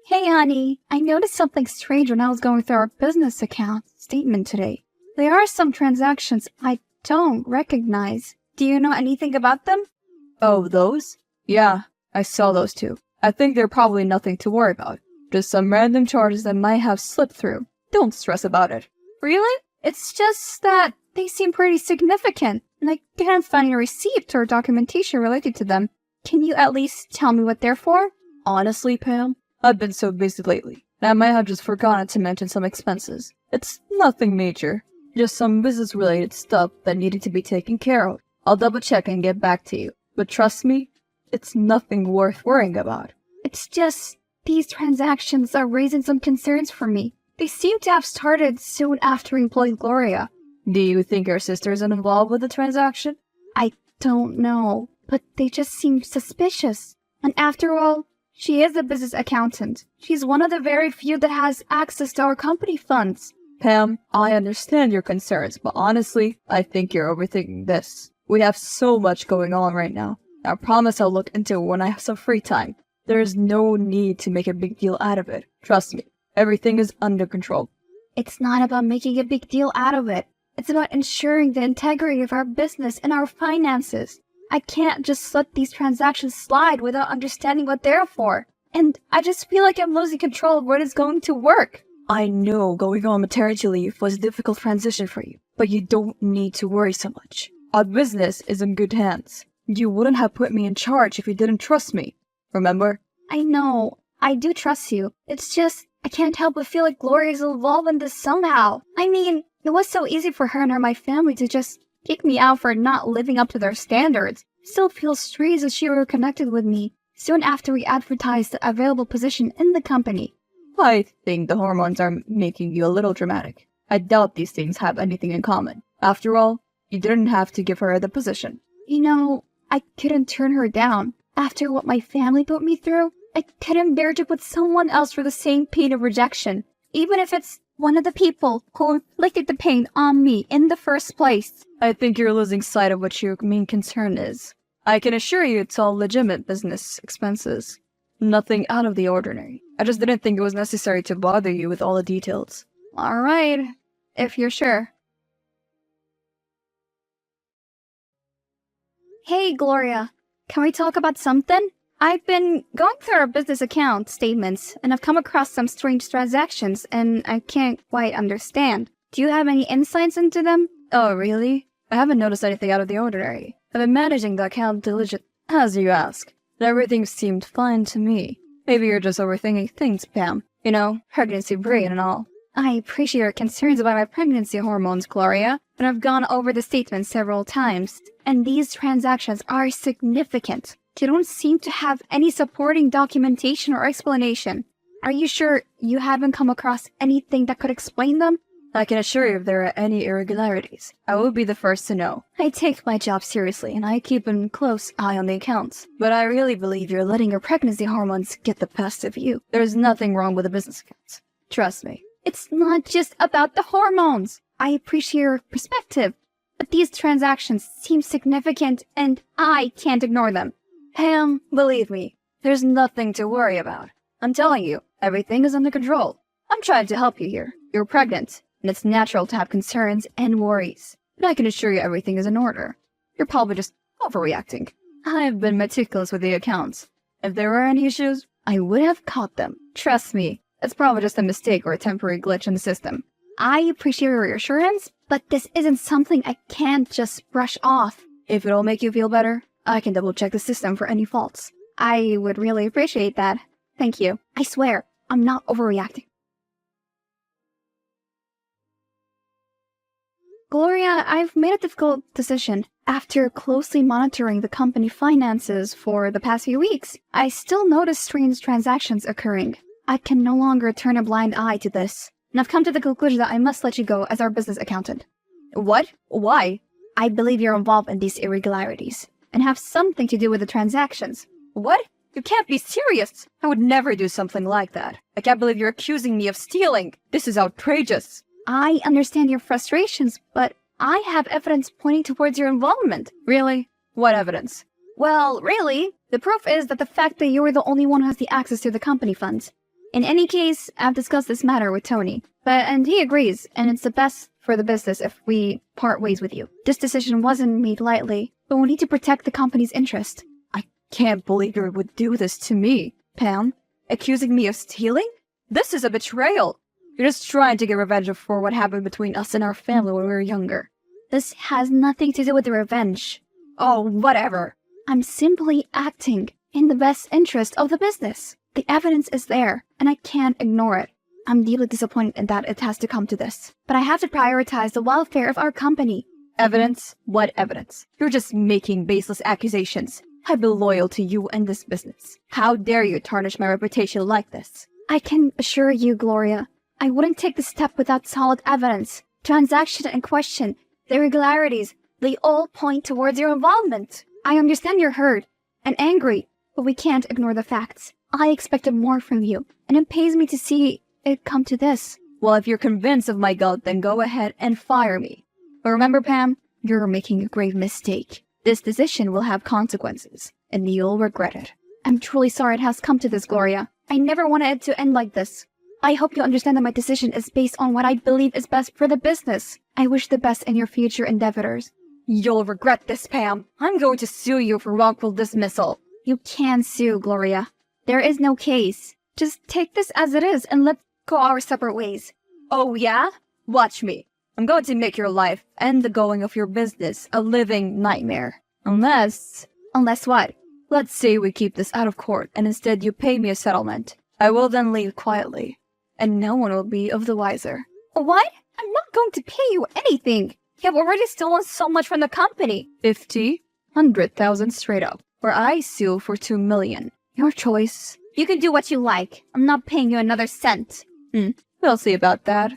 Hey, honey, I noticed something strange when I was going through our business account statement today. There are some transactions I don't recognize. Do you know anything about them? Oh, those? Yeah, I saw those too. I think they're probably nothing to worry about. Just some random charges that might have slipped through. Don't stress about it. Really? It's just that they seem pretty significant, and I can't find any receipt or documentation related to them. Can you at least tell me what they're for? Honestly, Pam, I've been so busy lately, and I might have just forgotten to mention some expenses. It's nothing major, just some business-related stuff that needed to be taken care of. I'll double-check and get back to you, but trust me, it's nothing worth worrying about. It's just, these transactions are raising some concerns for me. They seem to have started soon after we employed Gloria. Do you think your sister is involved with the transaction? I don't know, but they just seem suspicious. And after all, she is a business accountant. She's one of the very few that has access to our company funds. Pam, I understand your concerns, but honestly, I think you're overthinking this. We have so much going on right now. I promise I'll look into it when I have some free time. There is no need to make a big deal out of it. Trust me, everything is under control. It's not about making a big deal out of it. It's about ensuring the integrity of our business and our finances. I can't just let these transactions slide without understanding what they're for. And I just feel like I'm losing control of what is going to work. I know going on maternity leave was a difficult transition for you, but you don't need to worry so much. Our business is in good hands. You wouldn't have put me in charge if you didn't trust me. Remember? I know. I do trust you. It's just, I can't help but feel like Gloria is involved in this somehow. I mean, it was so easy for her and my family to just kick me out for not living up to their standards. Still feels strange that she reconnected with me soon after we advertised the available position in the company. I think the hormones are making you a little dramatic. I doubt these things have anything in common. After all, you didn't have to give her the position. You know, I couldn't turn her down. After what my family put me through, I couldn't bear to put someone else for the same pain of rejection, even if it's one of the people who inflicted the pain on me in the first place. I think you're losing sight of what your main concern is. I can assure you it's all legitimate business expenses. Nothing out of the ordinary. I just didn't think it was necessary to bother you with all the details. Alright, if you're sure. Hey, Gloria. Can we talk about something? I've been going through our business account statements, and I've come across some strange transactions, and I can't quite understand. Do you have any insights into them? Oh, really? I haven't noticed anything out of the ordinary. I've been managing the account diligently, as you ask. And everything seemed fine to me. Maybe you're just overthinking things, Pam. You know, pregnancy brain and all. I appreciate your concerns about my pregnancy hormones, Gloria, and I've gone over the statement several times, and these transactions are significant. They don't seem to have any supporting documentation or explanation. Are you sure you haven't come across anything that could explain them? I can assure you if there are any irregularities, I will be the first to know. I take my job seriously and I keep a close eye on the accounts. But I really believe you're letting your pregnancy hormones get the best of you. There's nothing wrong with the business accounts. Trust me. It's not just about the hormones. I appreciate your perspective, but these transactions seem significant and I can't ignore them. Pam, believe me, there's nothing to worry about. I'm telling you, everything is under control. I'm trying to help you here. You're pregnant, and it's natural to have concerns and worries. But I can assure you everything is in order. You're probably just overreacting. I've been meticulous with the accounts. If there were any issues, I would have caught them. Trust me, it's probably just a mistake or a temporary glitch in the system. I appreciate your reassurance, but this isn't something I can't just brush off. If it'll make you feel better, I can double-check the system for any faults. I would really appreciate that. Thank you. I swear, I'm not overreacting. Gloria, I've made a difficult decision. After closely monitoring the company finances for the past few weeks, I still notice strange transactions occurring. I can no longer turn a blind eye to this, and I've come to the conclusion that I must let you go as our business accountant. What? Why? I believe you're involved in these irregularities, and have something to do with the transactions. What? You can't be serious! I would never do something like that. I can't believe you're accusing me of stealing! This is outrageous! I understand your frustrations, but I have evidence pointing towards your involvement. Really? What evidence? Well, really, the proof is that the fact that you're the only one who has the access to the company funds. In any case, I've discussed this matter with Tony, and he agrees, and it's the best for the business if we part ways with you. This decision wasn't made lightly, but we need to protect the company's interest. I can't believe you would do this to me, Pam. Accusing me of stealing? This is a betrayal. You're just trying to get revenge for what happened between us and our family when we were younger. This has nothing to do with the revenge. Oh, whatever. I'm simply acting in the best interest of the business. The evidence is there, and I can't ignore it. I'm deeply disappointed that it has to come to this, but I have to prioritize the welfare of our company. Evidence? What evidence? You're just making baseless accusations. I've been loyal to you and this business. How dare you tarnish my reputation like this? I can assure you, Gloria, I wouldn't take this step without solid evidence. Transaction in question, the irregularities, they all point towards your involvement. I understand you're hurt and angry, but we can't ignore the facts. I expected more from you, and it pains me to see it come to this. Well, if you're convinced of my guilt, then go ahead and fire me. But remember, Pam, you're making a grave mistake. This decision will have consequences, and you'll regret it. I'm truly sorry it has come to this, Gloria. I never wanted it to end like this. I hope you understand that my decision is based on what I believe is best for the business. I wish the best in your future endeavors. You'll regret this, Pam. I'm going to sue you for wrongful dismissal. You can sue, Gloria. There is no case. Just take this as it is and let's go our separate ways. Oh, yeah? Watch me. I'm going to make your life and the going of your business a living nightmare. Unless what? Let's say we keep this out of court and instead you pay me a settlement. I will then leave quietly, and no one will be of the wiser. What? I'm not going to pay you anything. You have already stolen so much from the company. 50, 100,000 straight up. Or I sue for 2 million. Your choice. You can do what you like. I'm not paying you another cent. We'll see about that.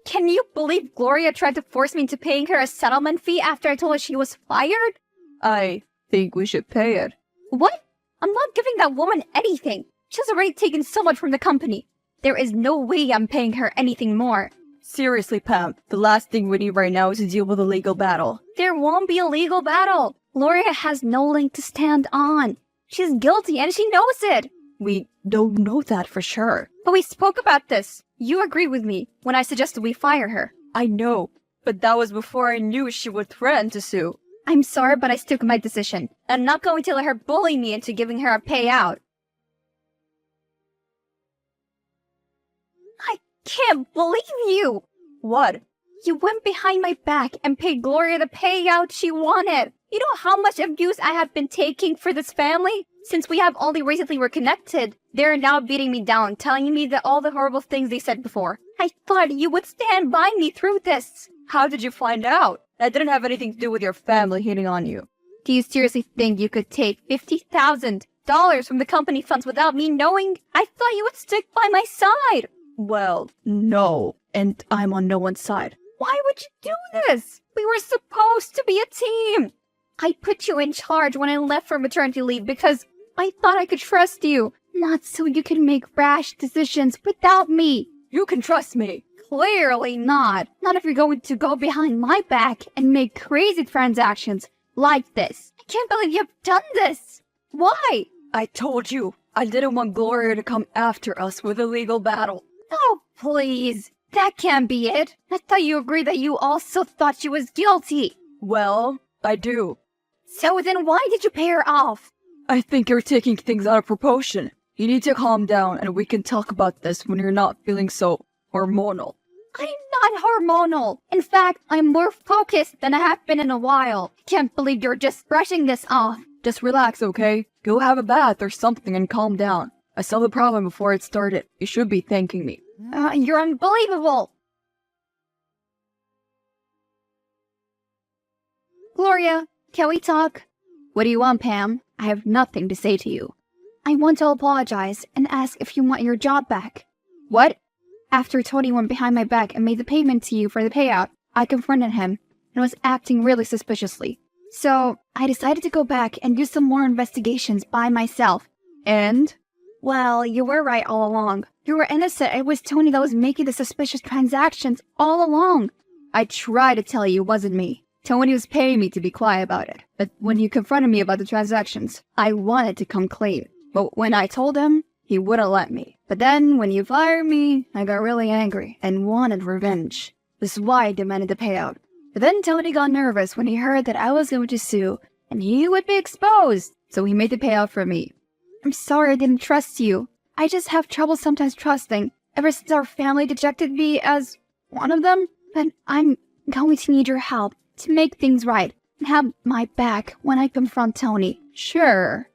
Can you believe Gloria tried to force me into paying her a settlement fee after I told her she was fired? I think we should pay it. What? I'm not giving that woman anything. She's already taken so much from the company. There is no way I'm paying her anything more. Seriously, Pam, the last thing we need right now is to deal with a legal battle. There won't be a legal battle. Gloria has no leg to stand on. She's guilty and she knows it. We don't know that for sure. But we spoke about this. You agreed with me when I suggested we fire her. I know, but that was before I knew she would threaten to sue. I'm sorry, but I stick to my decision. I'm not going to let her bully me into giving her a payout. I can't believe you! What? You went behind my back and paid Gloria the payout she wanted. You know how much abuse I have been taking for this family? Since we have only recently reconnected, they're now beating me down, telling me that all the horrible things they said before. I thought you would stand by me through this. How did you find out? That didn't have anything to do with your family hitting on you. Do you seriously think you could take $50,000 from the company funds without me knowing? I thought you would stick by my side. Well, no. And I'm on no one's side. Why would you do this? We were supposed to be a team. I put you in charge when I left for maternity leave because I thought I could trust you. Not so you could make rash decisions without me. You can trust me. Clearly not. Not if you're going to go behind my back and make crazy transactions like this. I can't believe you've done this. Why? I told you. I didn't want Gloria to come after us with a legal battle. Oh, please. That can't be it. I thought you agreed that you also thought she was guilty. Well, I do. So then why did you pay her off? I think you're taking things out of proportion. You need to calm down and we can talk about this when you're not feeling so hormonal. I'm not hormonal. In fact, I'm more focused than I have been in a while. I can't believe you're just brushing this off. Just relax, okay? Go have a bath or something and calm down. I saw the problem before it started. You should be thanking me. You're unbelievable. Gloria, can we talk? What do you want, Pam? I have nothing to say to you. I want to apologize and ask if you want your job back. What? After Tony went behind my back and made the payment to you for the payout, I confronted him and was acting really suspiciously. So, I decided to go back and do some more investigations by myself. And? Well, you were right all along. You were innocent. It was Tony that was making the suspicious transactions all along. I tried to tell you it wasn't me. Tony was paying me to be quiet about it, but when he confronted me about the transactions, I wanted to come clean. But when I told him, he wouldn't let me. But then, when he fired me, I got really angry and wanted revenge. This is why I demanded the payout. But then Tony got nervous when he heard that I was going to sue, and he would be exposed, so he made the payout for me. I'm sorry I didn't trust you. I just have trouble sometimes trusting, ever since our family dejected me as one of them. But I'm going to need your help to make things right and have my back when I confront Tony. Sure.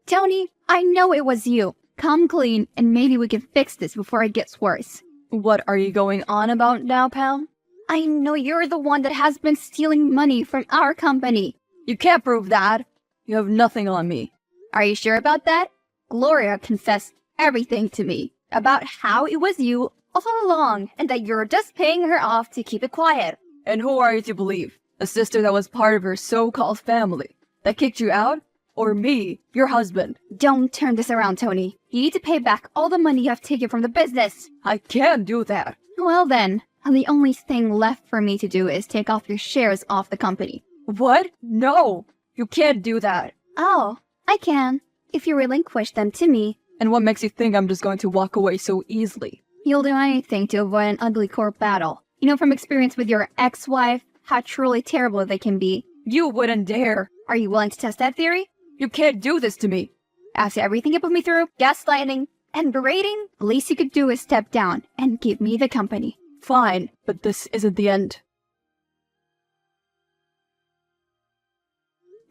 Tony, I know it was you. Come clean, and maybe we can fix this before it gets worse. What are you going on about now, pal? I know you're the one that has been stealing money from our company. You can't prove that. You have nothing on me. Are you sure about that? Gloria confessed everything to me about how it was you all along and that you're just paying her off to keep it quiet. And who are you to believe? A sister that was part of her so-called family that kicked you out? Or me, your husband? Don't turn this around, Tony. You need to pay back all the money you have taken from the business. I can't do that. Well then, the only thing left for me to do is take off your shares off the company. What? No! You can't do that. Oh, I can, if you relinquish them to me. And what makes you think I'm just going to walk away so easily? You'll do anything to avoid an ugly court battle. You know from experience with your ex-wife how truly terrible they can be. You wouldn't dare. Are you willing to test that theory? You can't do this to me. After everything you put me through, gaslighting, and berating, the least you could do is step down and give me the company. Fine, but this isn't the end.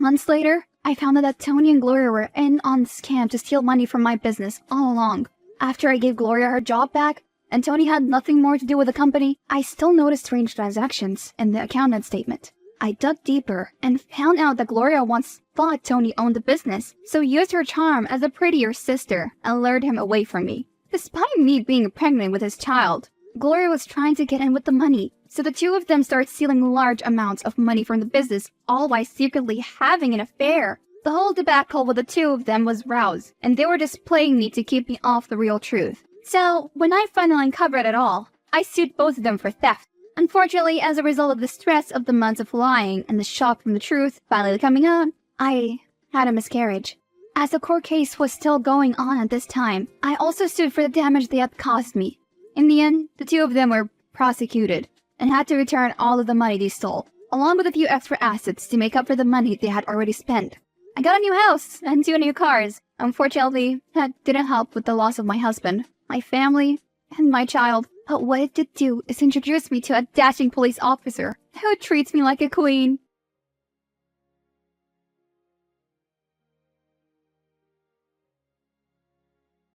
Months later, I found out that Tony and Gloria were in on the scam to steal money from my business all along. After I gave Gloria her job back, and Tony had nothing more to do with the company, I still noticed strange transactions in the accountant statement. I dug deeper and found out that Gloria once thought Tony owned the business, so used her charm as a prettier sister and lured him away from me. Despite me being pregnant with his child, Gloria was trying to get in with the money, so the two of them started stealing large amounts of money from the business, all while secretly having an affair. The whole debacle with the two of them was roused, and they were just playing me to keep me off the real truth. So, when I finally uncovered it all, I sued both of them for theft. Unfortunately, as a result of the stress of the months of lying and the shock from the truth finally coming out, I had a miscarriage. As the court case was still going on at this time, I also sued for the damage they had caused me. In the end, the two of them were prosecuted and had to return all of the money they stole, along with a few extra assets to make up for the money they had already spent. I got a new house and 2 new cars. Unfortunately, that didn't help with the loss of my husband, my family, and my child. But what it did do is introduce me to a dashing police officer who treats me like a queen.